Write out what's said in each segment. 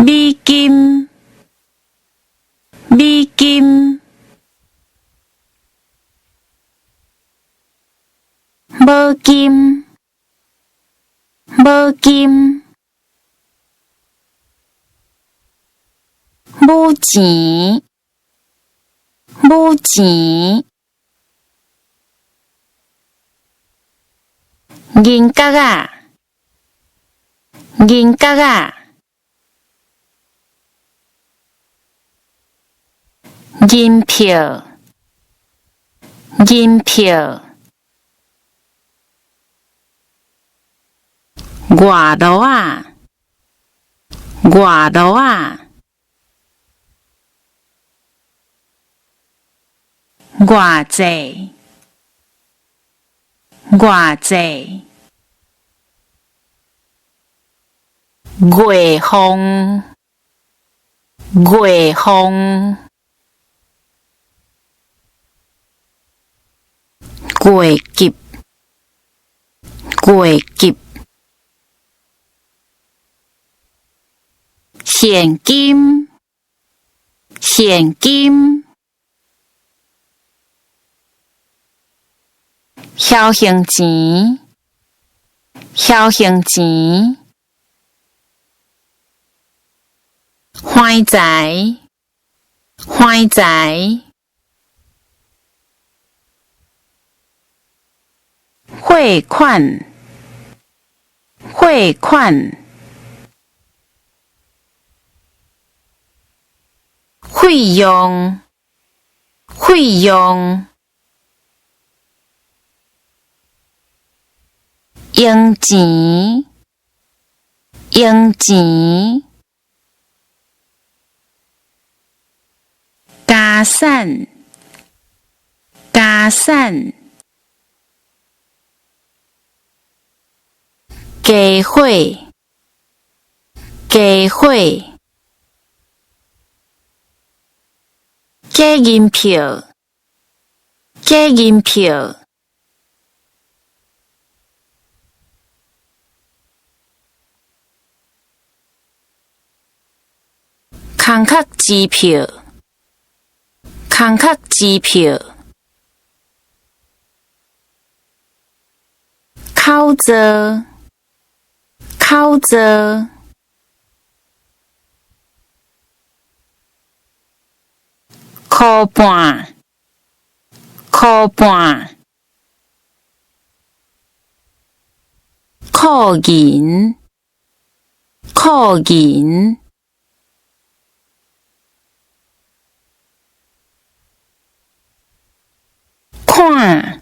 美金，美金，无金，无金，母钱，母钱，银角仔，银角仔。银票，银票，外路啊，外路啊，外济，外济，月风，月风。月级，月级，现金，现金，小型钱，小型钱，怀财，怀财。汇款，汇款，费用，费用，用钱，用钱，加sản，加sản。家伙，家伙，假银票，假银票，空壳支票，空壳支票，口罩。口罩，箍半，箍半，箍银，箍银，看，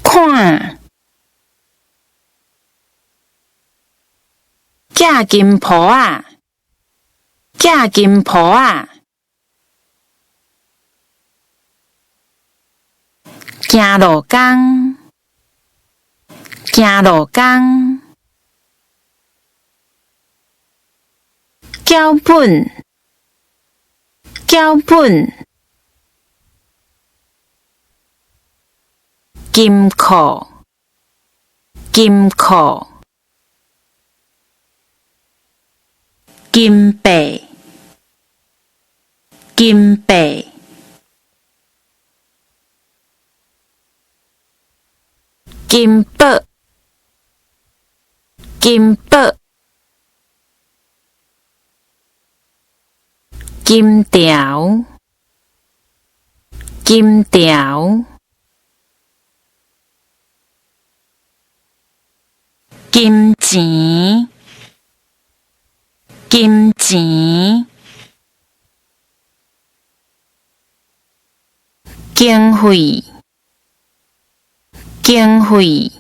看。假金鋪啊，假金鋪啊，行路工，行路工，繳本，繳本，金庫，金庫。金幣，金幣，金箔，金箔，金條，金條，金錢。金錢，經費，經費，